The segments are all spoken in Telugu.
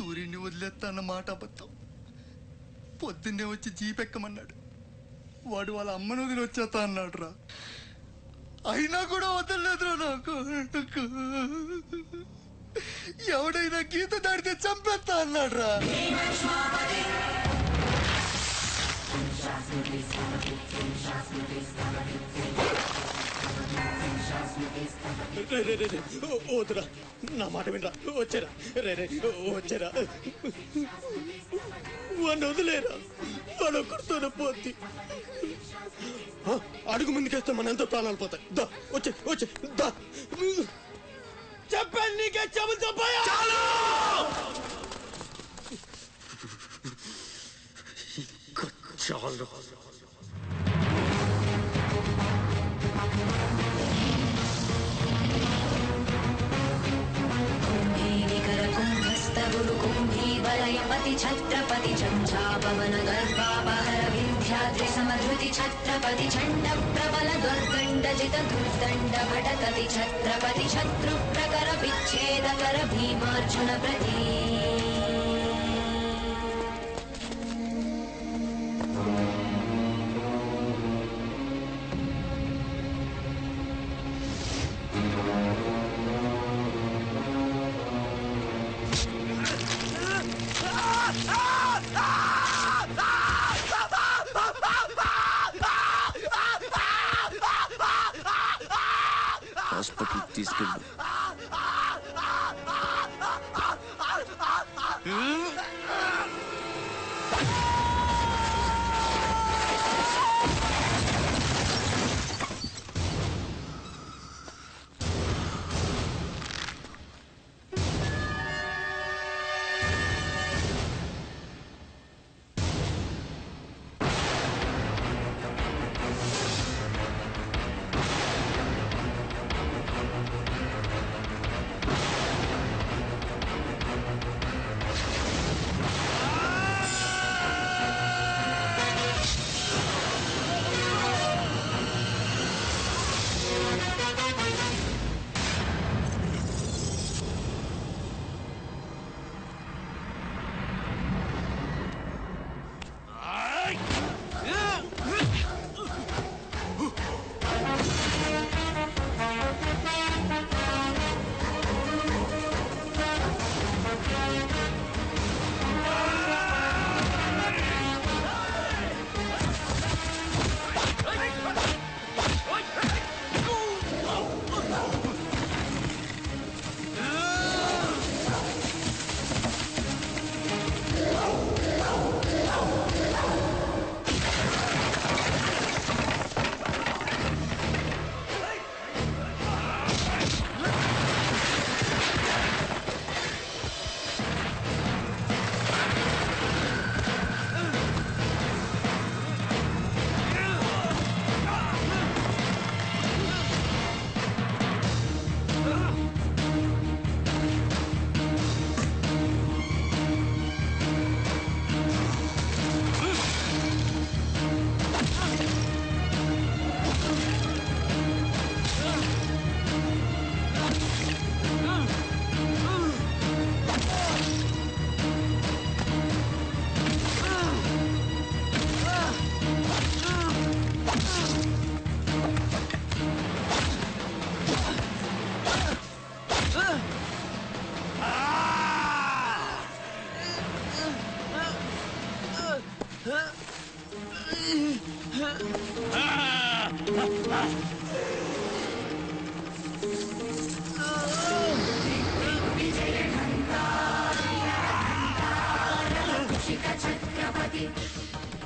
సూర్యుడిని వదిలేస్తా అన్న మాట అబద్ధం. పొద్దున్నే వచ్చి జీపెక్కమన్నాడు. వాడు వాళ్ళ అమ్మను వదిలి వచ్చేస్తా అన్నాడు రా. అయినా కూడా వదలలేదురా నాకు. ఎవడైనా గీత దాడితే చంపేస్తా అన్నాడు రా. వద్దురా, నా మాట వినరా. వచ్చారా రే రే వచ్చారా. వాడిని వదిలేరా, వాడు ఒక్కడితోనే పోద్ది. అడుగు ముందుకేస్తే మన ఎంతో ప్రాణాలు పోతాయి. దా వచ్చే వచ్చే దా. చెప్పాను నీకే, చెబుతా పోయా. చాలు वलयपति छत्रपति चंचापवन गर्भापहर विंध्याद्रि समधृति छत्रपति चंड प्रबल दुर्गंडजित दुर्दंड भटकति छत्रपति शत्रु प्रकर विच्छेदकर भीमार्जुन प्रति హాస్పిటల్ తీసుకెళ్ళు.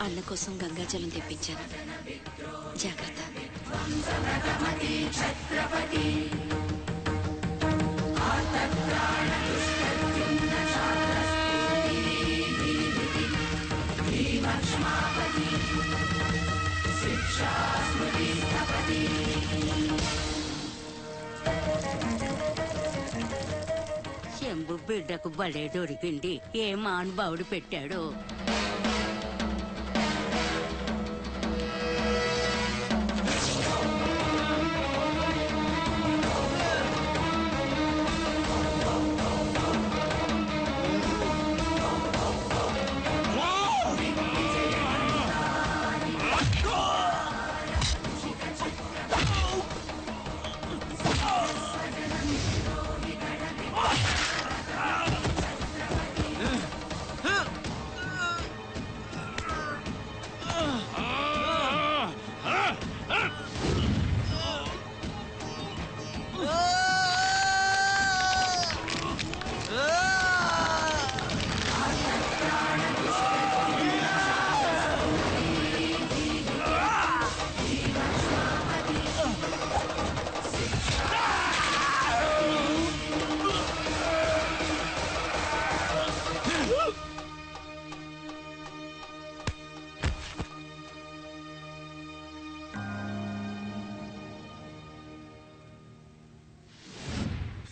అన్న కోసం గంగాజలం తెప్పించాను, జాగ్రత్త. శంభు బిడ్డకు బలే దొరికింది. ఏ మానుభావుడు పెట్టాడు.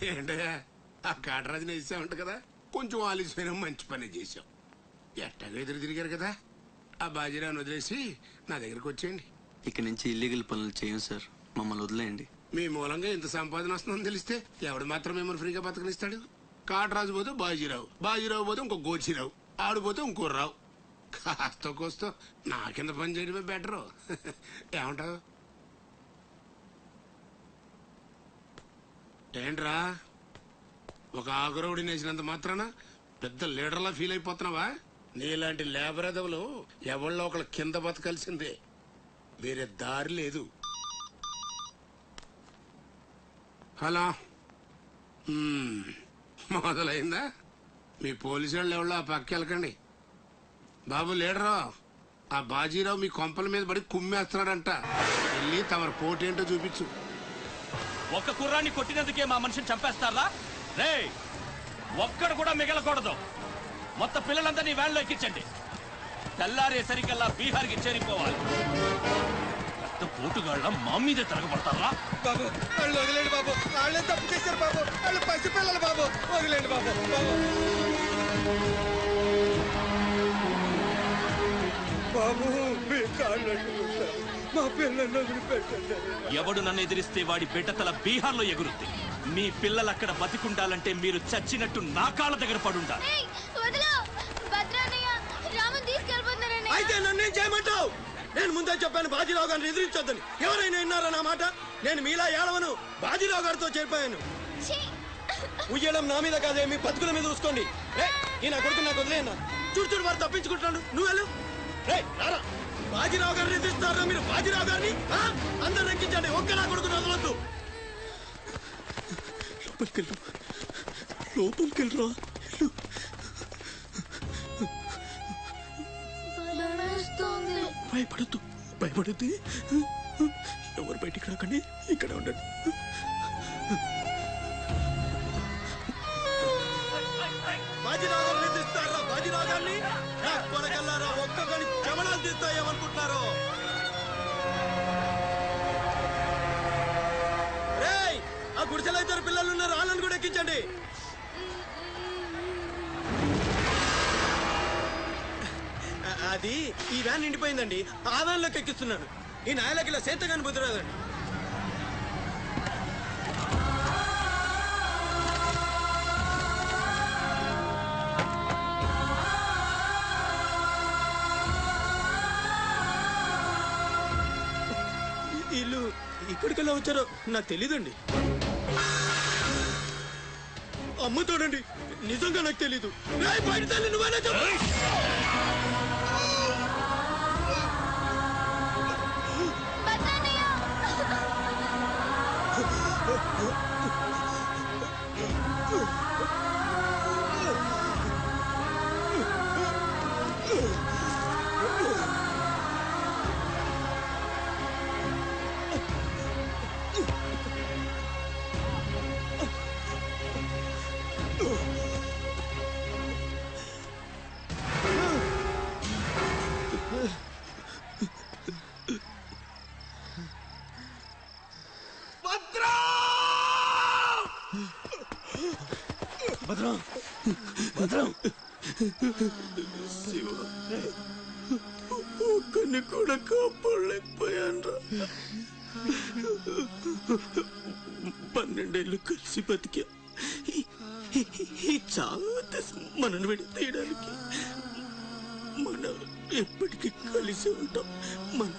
ఏంటయ్యా ఆ కాటరాజుని వేసామంట కదా, కొంచెం ఆలస్యమైన మంచి పని చేసాం. ఎట్టాగా ఎదురు తిరిగారు కదా, ఆ బాజీరావుని వదిలేసి నా దగ్గరకు వచ్చేయండి. ఇక్కడి నుంచి ఇల్లీగల్ పనులు చేయం సార్, మమ్మల్ని వదిలేయండి. మీ మూలంగా ఇంత సంపాదన వస్తుందని తెలిస్తే ఎవడు మాత్రం మిమ్మల్ని ఫ్రీగా బతకనిస్తాడు? కాటరాజు పోతే బాజీరావు, బాజీరావు పోతే ఇంకో గోచిరావు, ఆడిపోతే ఇంకో రావు. కాస్త కోస్తో నా కింద పని చేయడమే బెటరు. ఏమంటావు? ఏంట్రా ఒక ఆగురవుడి నేసినంత మాత్రాన పెద్ద లీడర్లా ఫీల్ అయిపోతున్నావా? నీలాంటి లేబర్ ఎదవలు ఎవళ్ళో ఒకళ్ళ కింద బతకాల్సిందే, వేరే దారి లేదు. హలో, మొదలైందా? మీ పోలీసు వాళ్ళు ఎవరో ఆ పక్క వెళ్ళకండి. బాబు లీడరు, ఆ బాజీరావు మీ కొంపల మీద పడి కుమ్మేస్తున్నాడంట, వెళ్ళి తమరు పోటేంటో చూపించు. ఒక్క కుర్రాన్ని కొట్టినందుకే మా మనిషిని చంపేస్తారా? రే, ఒక్కడు కూడా మిగలకూడదు. మొత్తం పిల్లలందరినీ వ్యాన్లో ఎక్కించండి. తెల్లారేసరికల్లా బీహార్కి చేరిపోవాలి. పోటుగాళ్ళ మా మీదే తిరగబడతారా? బాబు వాళ్ళు వదిలేండి బాబు, వాళ్ళే తప్పు చేశారు బాబు, వాళ్ళు పసిపిల్లలు బాబు, వదిలేండి బాబు. బాబు మీ కాళ్ళు మా పిల్లల్ని వదిలిపెట్టండి. ఎవడు నన్ను ఎదిరిస్తే వాడి బిడ్డతల బీహార్లో ఎగురుద్ది. మీ పిల్లలు అక్కడ బతికుండాలంటే మీరు చచ్చినట్టు నా కాళ్ళ దగ్గర పడుండాలి. అయితే నన్నేం చేయమంటావు? నేను ముందే చెప్పాను బాజీరావు గారిని ఎదిరించొద్దని. ఎవరైనా విన్నారా నా మాట? నేను మీలా ఏడవను, బాజీరావు గారితో చేరిపోయాను. ఉయ్యడం నా మీద కాదే, మీ బతుకుల మీద చూసుకోండి. ఈ నా కొడుకు నాకు వదిలేయన్నా. చూడు చూడు వారు తప్పించుకుంటున్నాడు, నువ్వు వెళ్ళు. రారా, బాజీరావు గారిని ఎదిరిస్తారా మీరు? బాజీరావు గారిని అందరు ఎక్కించండి, ఒక్క నా కొడుకుని వదలొద్దు. లోపలికెళ్ళరా. భయపడద్దు, భయపడద్దు. ఎవరు బయటికి రాకండి, ఇక్కడ ఉండండి. బాజీరావు గారిని తీస్తారా? బాజీరావు గారిని కొనగల్లారా? ఒక్కొక్కని చెమడాలు తీస్తాయేమనుకుంటున్నారు? రేయ్, ఆ గుడిసెలో ఇద్దరు పిల్లలు ఉన్నారు, వాళ్ళని కూడా ఎక్కించండి. అది ఈ వ్యాన్ నిండిపోయిందండి, ఆ వ్యాన్ లోకి ఎక్కిస్తున్నాను. ఈ నాయలకి ఇలా సేతగాని బుద్ధి రాదండి. వీళ్ళు ఇక్కడికెళ్ళా వచ్చారో నాకు తెలీదండి. అమ్మ చూడండి, నిజంగా నాకు తెలీదు. బయట తల్లి నువ్వేనా చెప్పు. భద్రం, భద్రం, శివ, ఒక్కని కూడా కాపాడలేకపోయాను. 12 ఏళ్ళు కలిసి బతికా. ఈ చావు మనల్ని విడి తీయడానికి మనం ఎప్పటికీ కలిసి ఉంటాం. మన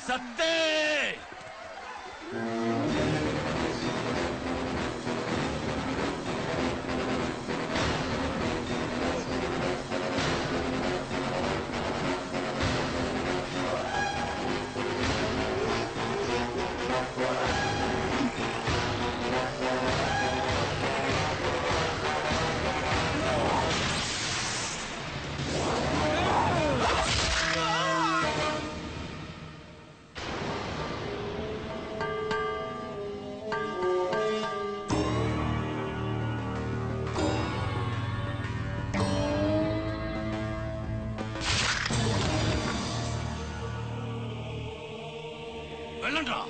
సత్తే వెళ్ళండి రా.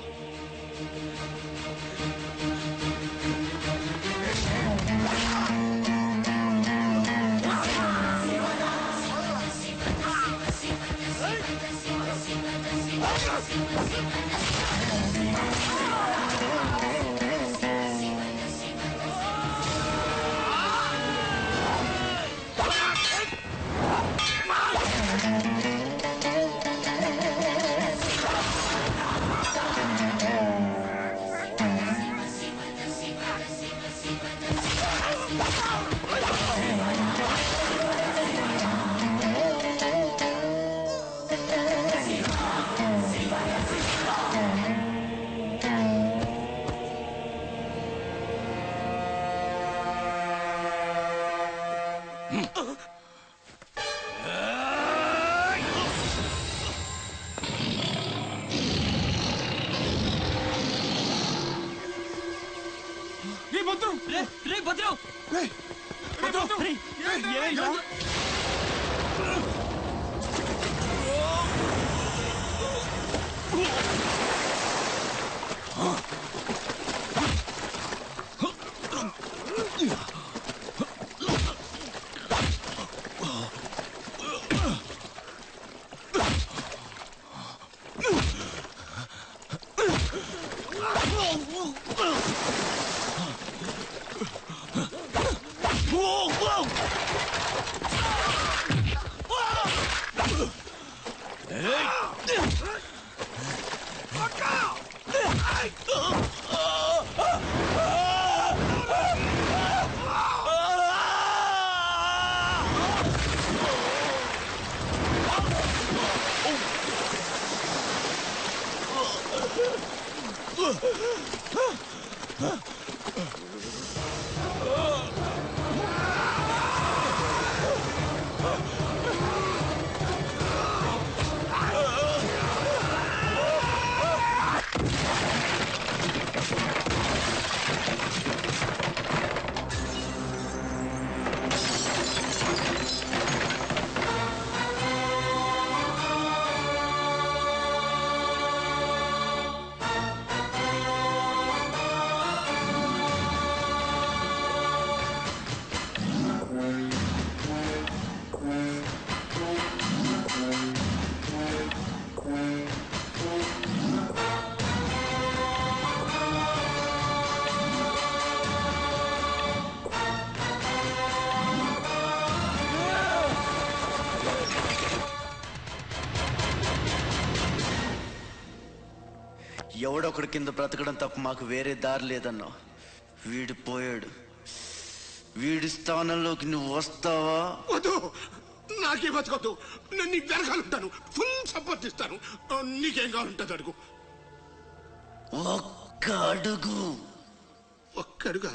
ఎవడొకడి కింద బ్రతకడం తప్ప మాకు వేరే దారి లేదన్నా. వీడు పోయాడు. వీడి స్థానంలోకి నువ్వు వస్తావా? వద్దు, నాకే బతకొద్దు. నేను నీకు వెనకాలంటాను, ఫుల్ సపోర్ట్ ఇస్తాను. నీకేం కావాలంటుంది అడుగు. ఒక్క అడుగు. ఒక్క అడుగా?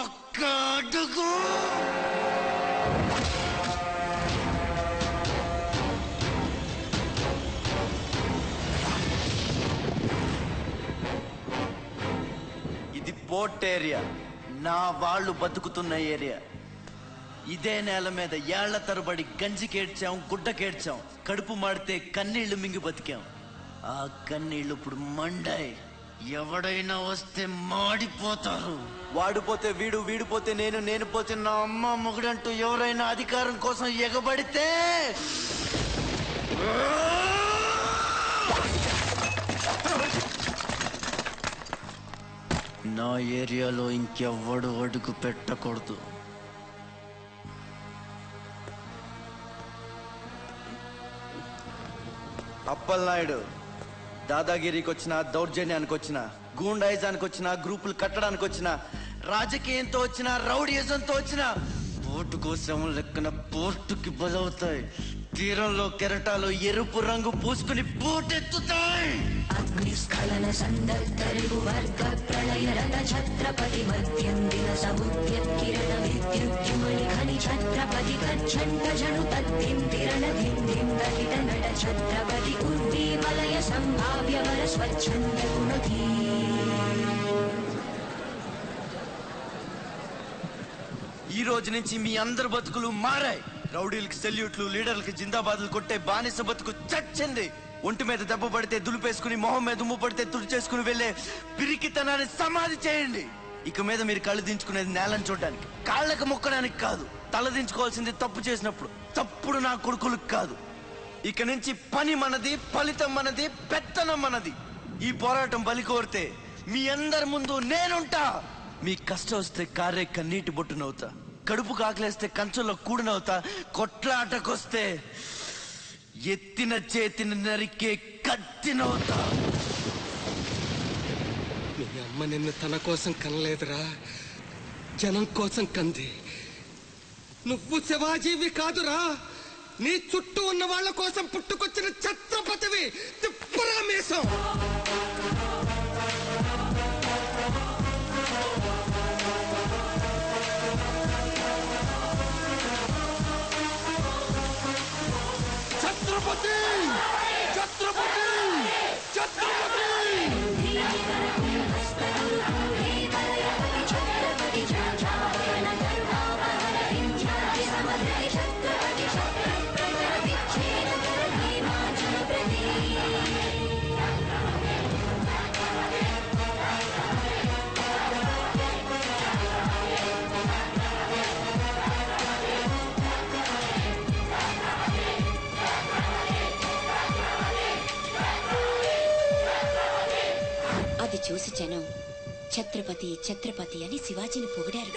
ఒక్క అడుగు. ఇది పోర్ట్ ఏరియా, నా వాళ్ళు బతుకుతున్న ఏరియా. ఇదే నేల మీద ఏళ్ల తరబడి గంజికేడ్చాం, గుడ్డకేడ్చాం, కడుపు మాడితే కన్నీళ్లు మింగి బతికాం. ఆ కన్నీళ్లు ఇప్పుడు మండాయి. ఎవడైనా వస్తే మాడిపోతారు. వాడిపోతే వీడు, వీడిపోతే నేను, నేను పోతే నా అమ్మ మొగుడంటూ ఎవరైనా అధికారం కోసం ఎగబడితే నా ఏరియాలో ఇంకెవ్వడు అడుగు పెట్టకూడదు. అప్పలనాయుడు దాదాగిరికి వచ్చిన, దౌర్జన్యానికి వచ్చిన, గూండాయిజానికి వచ్చిన, గ్రూపులు కట్టడానికి వచ్చిన, రాజకీయంతో వచ్చిన, రౌడీయిజంతో వచ్చిన, ఓటు కోసం లెక్కన పోర్టుకి బలవుతాయి. తీరంలో కెరటాలు ఎరుపు రంగు పూసుకుని పోటెత్తుతాయి. అగ్నిస్ఖలన సందర్భ వర్గ ప్రళయ రథ ఛత్రపతి మధ్యందిన సముద్యత్కిరణ విద్యుజ్జుమణి ఖని ఛత్రపతి కచ్చండ జను తద్దింతిరణ ధింధిం దహిత నట ఛత్రపతి ఉర్వీమలయ సంభావ్య వర స్వచ్ఛంద గుణధీ. ఈ రోజు నుంచి మీ అందరి బతుకులు మారాయి. రౌడీలకి సెల్యూట్లు, లీడర్లకి జిందాబాదులు కొట్టే బానిస బతుకు చచ్చింది. ఒంటి మీద దెబ్బ పడితే దులిపేసుకుని మొహం మీద ఉమ్ము పడితే తుడిచేసుకుని వెళ్ళే పిరికితనాన్ని సమాధి చేయండి. ఇక మీద మీరు కళ్ళు దించుకునేది నేలను చూడడానికి, కాళ్ళకు మొక్కడానికి కాదు. తల దించుకోవాల్సింది తప్పు చేసినప్పుడు, తప్పుడు నా కొడుకులకు కాదు. ఇక నుంచి పని మనది, ఫలితం మనది, పెత్తనం మనది. ఈ పోరాటం బలి కోరితే మీ అందరి ముందు నేనుంటా. మీ కష్టం వస్తే కారే కన్నీటి బొట్టునవుతా, కడుపు కాకలేస్తే కంచంలో కూడినవుతా, కొట్లాటకొస్తే ఎత్తిన చేతిని నరికే కత్తినవుతా. మీ అమ్మ నిన్ను తన కోసం కనలేదురా, జనం కోసం కంది. నువ్వు శివాజీవి కాదురా, నీ చుట్టూ ఉన్న వాళ్ళ కోసం పుట్టుకొచ్చిన ఛత్రపతివి. తిప్పరా మీసం. ఛత్రపతి ఛత్రపతి ఛత్రపతి. అది చూసి జనం ఛత్రపతి ఛత్రపతి అని శివాజీని పొగిడారు.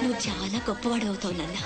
నువ్వు చాలా గొప్పవాడు అవుతావు నాన్న.